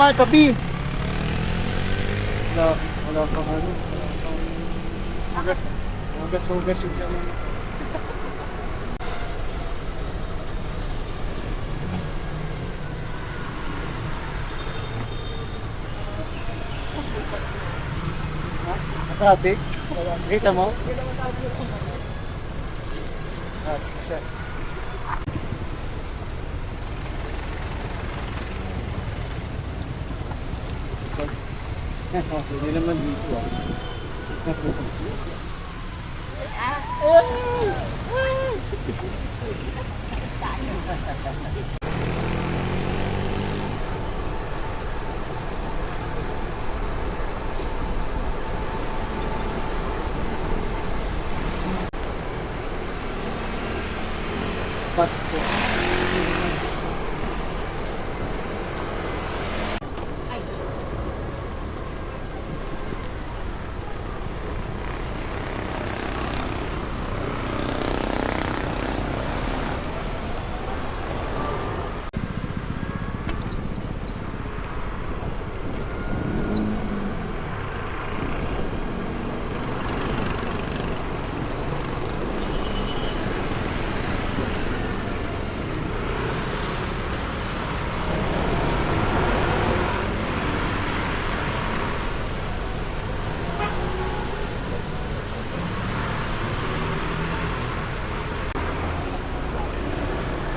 naman sa B. Wala pang ano. Hugas yung naman. Traffic? Kita mo? Hindi naman dito Pasko.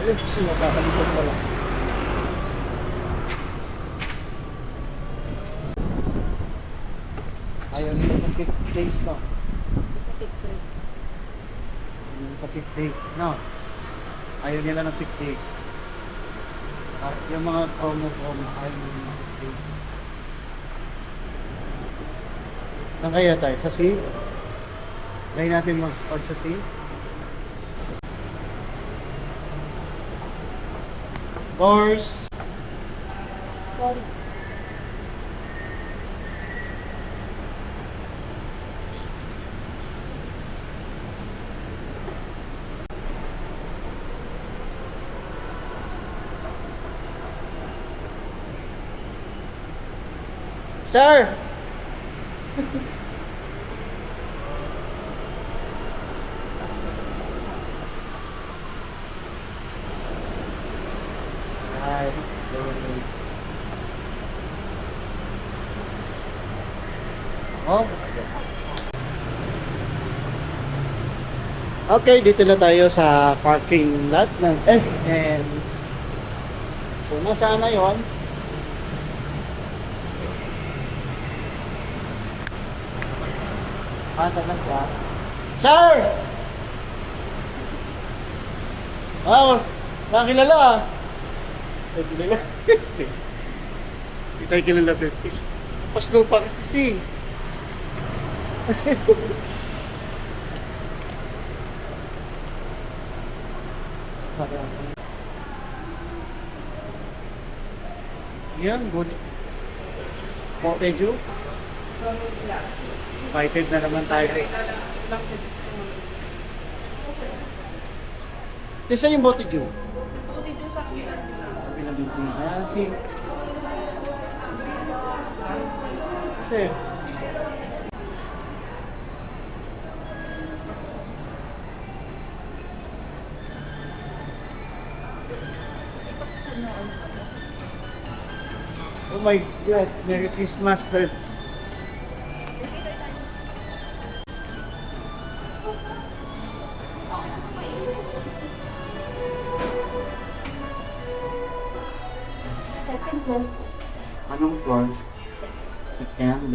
Ayun, kasi nakakalikot pala. Ayaw nila sa 5th place, no? Ayaw nila sa 5th place, no? Ayaw nila ng 5th place. Yung mga promo, ayaw nila ng 5th place. Saan kaya tayo? Sa C? Try natin mag-pag sa C. Doors. Sir! Oh. Okay, dito na tayo sa parking lot ng SM. So, nasaan na yun? Saan na siya? Sir! Nakakilala ah. Ay, kilala. Hindi tayo kilala, Pepis. Paslupa kasi. Yan, good. Moteju. Invited na naman tayo. Tisa yung Moteju. Moteju sa akin. Ayan si. Kasi. Oh my God, Merry Christmas, friend. Second floor. Anong floor? Second.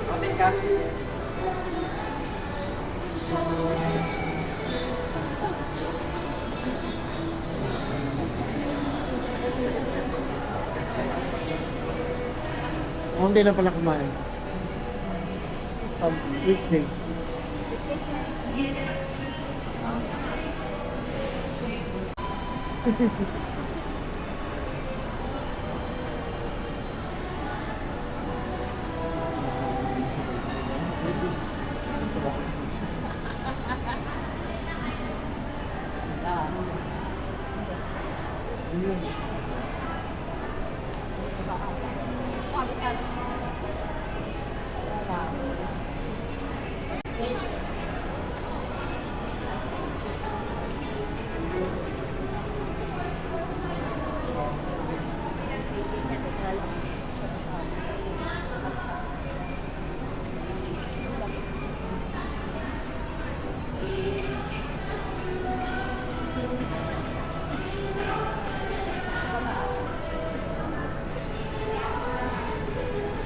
Okay ka? Hindi na pala kumain. Weekdays. Ayun.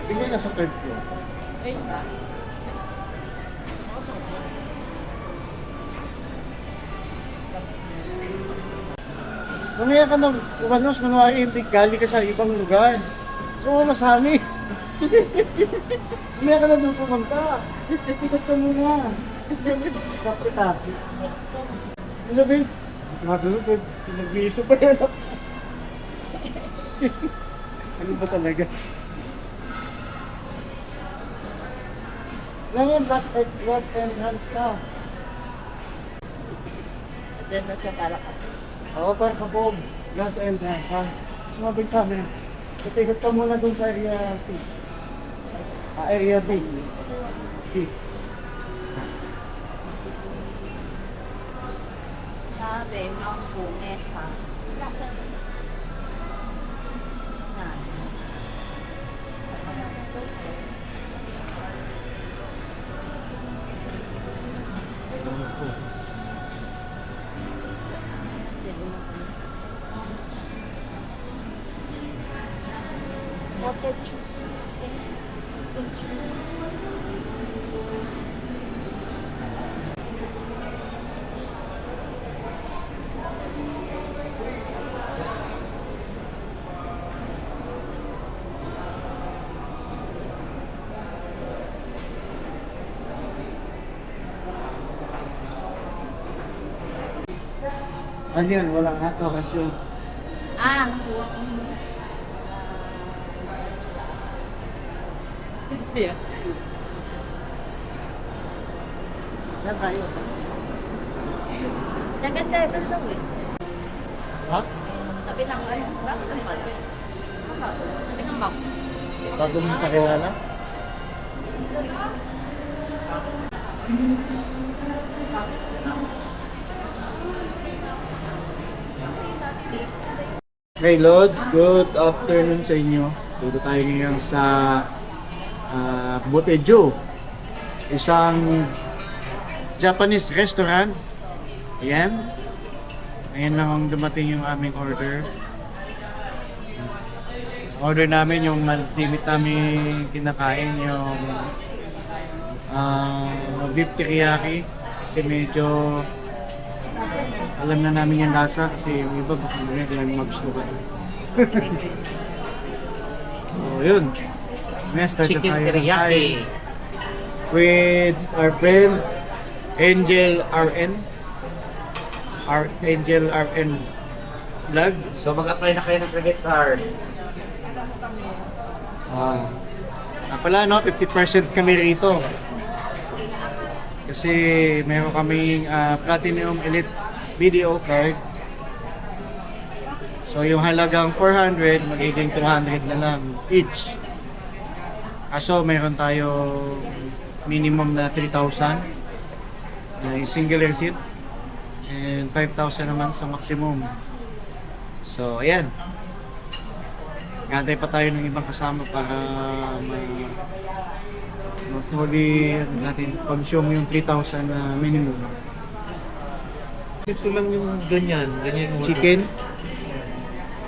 Tingnan na sa third floor. Ayun ba? Mamaya ka ng umanos, manwari hindi galing ka sa ibang lugar. So, masami. Mamaya ka na doon pumunta. Ikot ka muna. Kapi-tapi. Ano sabihin? Nagano, nag-iiso pa yan ako. Ano ba talaga? Ngayon, last entrance ka. Sendas ka para ka. Oo, para kabog. Last entrance ha. Sumabay sa amin. Katikot ka muna dun sa area C. Area B. B. Sabi, Mangko, Mesa. Nasaan? Yan. Cottage. Ano yan? Walang hato kasi yung Ah! Yeah. saan tayo? Second level daw eh. Ha? Tabi ng ano? Bago sa pala. Bago. Tabi ng box. Bago mo kakilala? Okay, Lods, good afternoon sa inyo. Dito tayo ngayon sa Botejo, isang Japanese restaurant. Ayan. Ngayon lang ang dumating yung aming order. Order namin yung limit namin kinakain, yung beef teriyaki. Kasi medyo alam na namin yung lasa kasi yung iba baka mga kailangan mag-gusto. So yun. May start na Chicken tayo ng teriyaki. Thai with our friend Angel RN. Angel RN vlog. So mag-apply na kayo ng credit card. Pala no, 50% kami rito. Kasi meron kaming Platinum Elite Video card. So yung halagang 400 magiging 200 na lang each. Kaso mayroon tayo minimum na 3,000 na single receipt and 5,000 naman sa maximum. So ayan. Gantay pa tayo ng ibang kasama para mas huli natin consume yung 3,000 na minimum. Gusto lang yung ganyan mo. Chicken.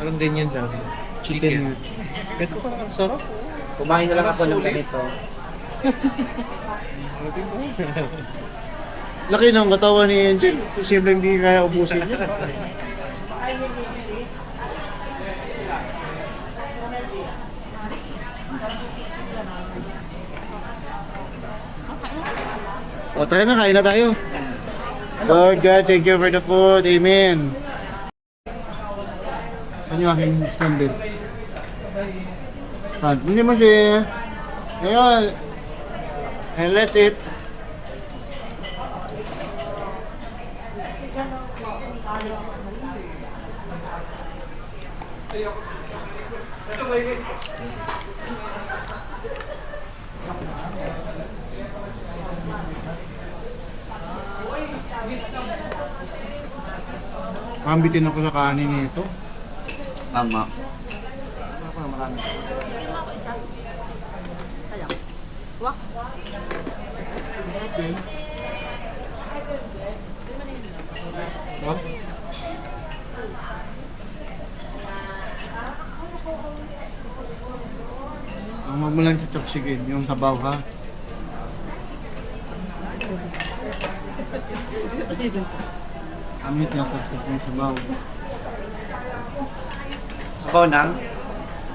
Parang ganyan lang. Chicken. Ito parang ang sarap. Kumain na lang ako ng ganito. Laki ng katawan ni Angel. Posible hindi kaya ubusin niya. O, tara na, kain na tayo. Lord God, thank you for the food. Amen. Ano yung aking standard? Hindi mo siya. Ngayon. And let's eat. Kambitin ako sa kanin nito. Tama. Marami. Bigyan mo ako isa. Ito lang. Wak. Okay. Bigyan mo na yun. What? Ang wag mo lang sa chopstickin, yung sabaw ha. Amit yung chopstick yung sabaw. Sabaw nang?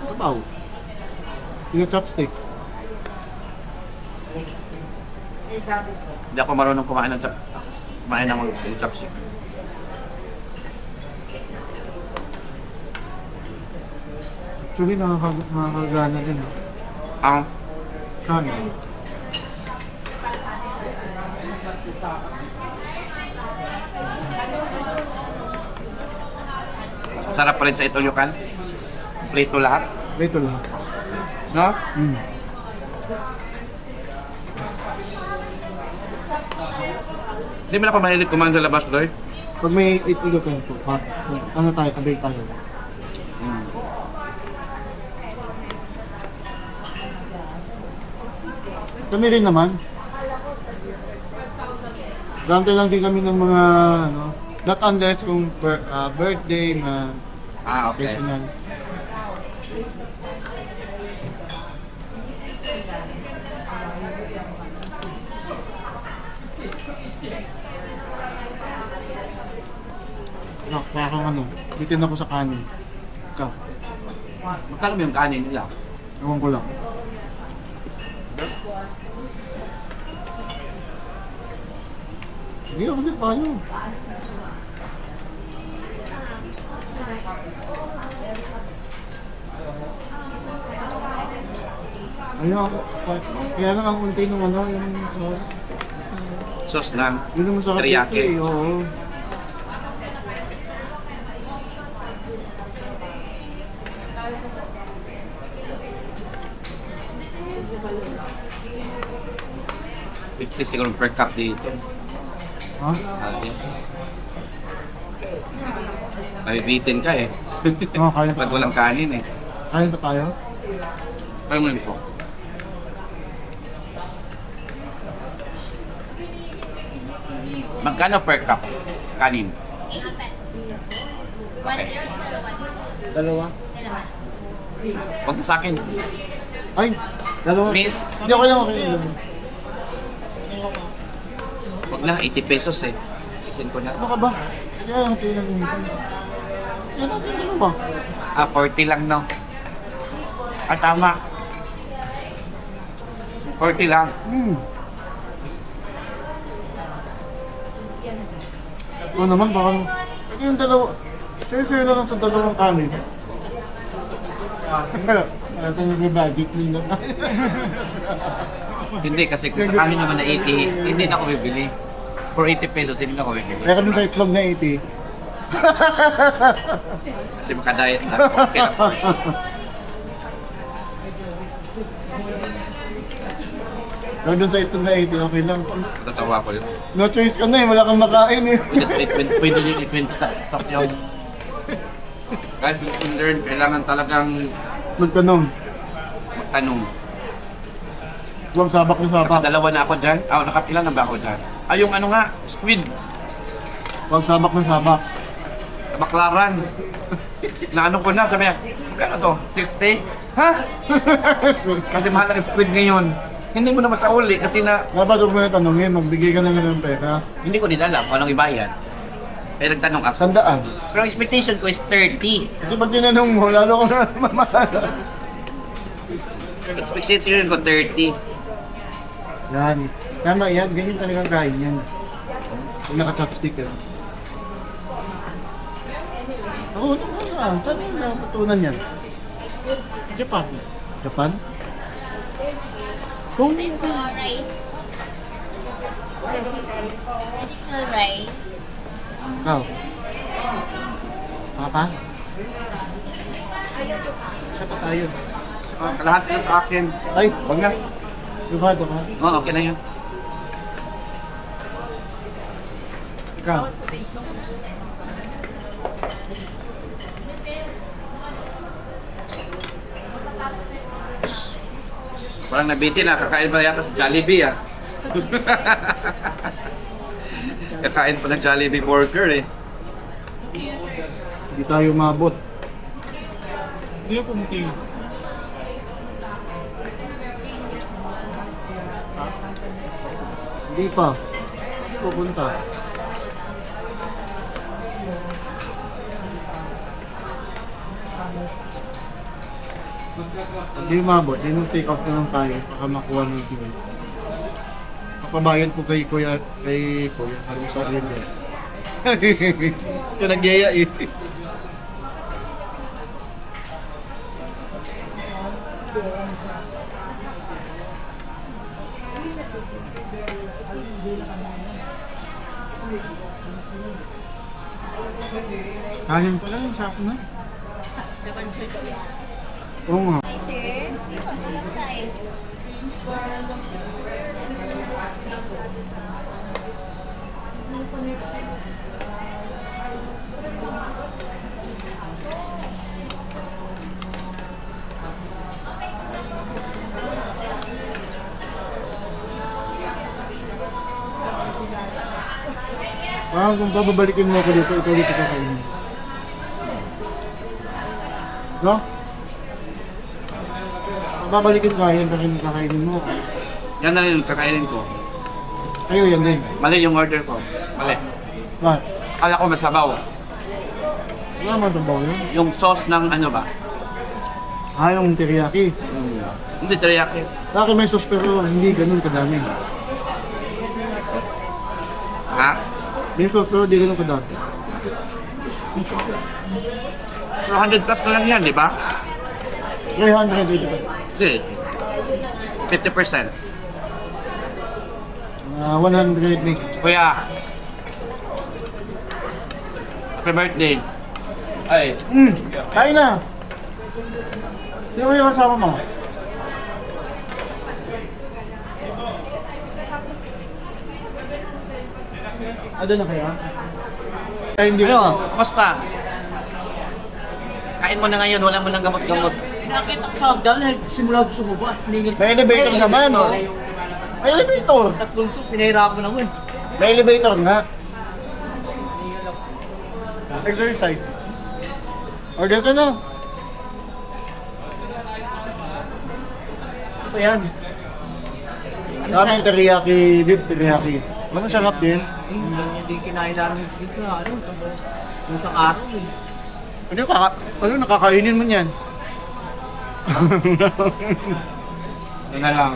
Sabaw. Yung chopstick. Hindi ako marunong kumain ng kumain ng chopstick. Actually, nakakagana din. Ang Kanin. sarap pa rin sa Itolyukan. Prito lahat. Ito lahat. No? Mm. Hindi mo na ako mahilig kumain sa labas, Doy. Pag may itulo ka po, ano tayo, abay tayo. Kami rin naman. Gante lang din kami ng mga, ano, not unless kung birthday na Ah, okay. occasional. No, kaya kang ano, bitin ako sa kanin. Ikaw, Magkano mo yung kanin nila? ewan ko lang. Sige, ako din tayo. Ayun, kaya lang ang unti nung ano, yung sauce. Sauce ng Yun naman sa teriyaki. eh, oo. $50 siguro per cup dito. Ha? Nabibitin ka eh. Oo, kaya Pag walang kanin eh. Kaya ba tayo? Kaya mo yun po. Magkano per cup? Kanin. Okay. Dalawa? Huwag mo sa akin. Ay, dalawa. Miss, Hindi, okay lang, okay lang. huwag na. 80 pesos eh. Isin ko na. Ano ka ba? Kaya natin lang yung Kaya natin ano ba? 40 lang no. Tama. 40 lang. Oo naman, baka yung dalawa. Share na lang sa dalawang kanin. Ito yung budget nila. Hindi kasi kung sa kanin naman na 80, hindi na ako bibili. For 80 pesos, hindi na ako bibili. Kaya kami sa itlog na 80. Kasi makadiet na. Okay lang. Pero dun sa itlog na 80, okay lang. Tatawa ko yun. No choice ka na eh, wala kang makain eh. Pwede yung i-20 sa top yung... Guys, listen learn, kailangan talagang Magtanong, magtanong. huwag sabak ng sabak. Nakadalawa na ako dyan. Nakapila na ba ako dyan? Yung ano nga, squid. Huwag sabak ng sabak. Baklaran. Na ano ko na, sabi niya, magkano to? 60? Ha? Kasi mahal ang squid ngayon. Hindi mo na masauli kasi Dapat huwag mo na tanongin, magbigay ka na nga ng pera. hindi ko nila alam kung anong ibayad. Kaya nagtanong ako. 100. Pero ang expectation ko is 30. Kasi pag tinanong mo, lalo ko na mamahal. Expectation ko 30. Yan. Tama yan, ganyan talagang kain yan. Kung naka-chopstick ka. Ako, saan yung napatunan yan? Japan. Japan? Kung Rice. Traditional rice. ikaw. Saka pa? Isa pa tayo. Lahat ng akin. Ay, Wag na. sigurado ka. Oo, okay na yan. Ikaw. Parang nabitin na, kakain pa yata sa Jollibee ah. Kakain pa ng Jollibee burger eh. Hindi tayo mabot. Hindi ako pumunti. Hindi pa. Hindi pupunta. Hindi mabot. Hindi nung take off na lang tayo baka makuha ng TV. Papabayad ko kay Kuya, ano sa rin yan. Kaya nagyaya eh. Kanin pala yung sako na. Naman sir. Oo nga. Hi sir. Nice. Parang kung babalikin mo ako dito, ikaw dito kakainin. No? Kung babalikin ka, yan pa rin kakainin mo. Yan na rin yung kakainin ko. Kayo yan din. Mali yung order ko. Mali. Bakit? Akala ko masabaw. Wala naman itong bawa yun. Yung sauce ng ano ba? Ah, yung teriyaki. Hindi teriyaki. Sa akin may sauce pero hindi ganun kadami. Ha? May sauce pero hindi ganun kadami. Pero 100 plus na lang yan, di ba? 380 pa. Hindi. 50%. 100 make. Kuya. Happy birthday. Ay. Kain na! Sino yung kasama mo? Doon na kaya? Ay, hindi Ano? Basta. Kain mo na ngayon, wala mo nang gamot-gamot. Nakita ko sa hagdan, simula gusto mo ba? Hiningin May elevator naman, no? May elevator! tatlong to, pinahirapan ako eh. May elevator nga. Exercise. Order ka na. Ano ba yan? Sa amin, teriyaki, beef teriyaki. Ano, sarap din. Hindi kinain namin dito, ano, yung sa araw eh. Ano, nakakainin mo niyan? Ano na lang.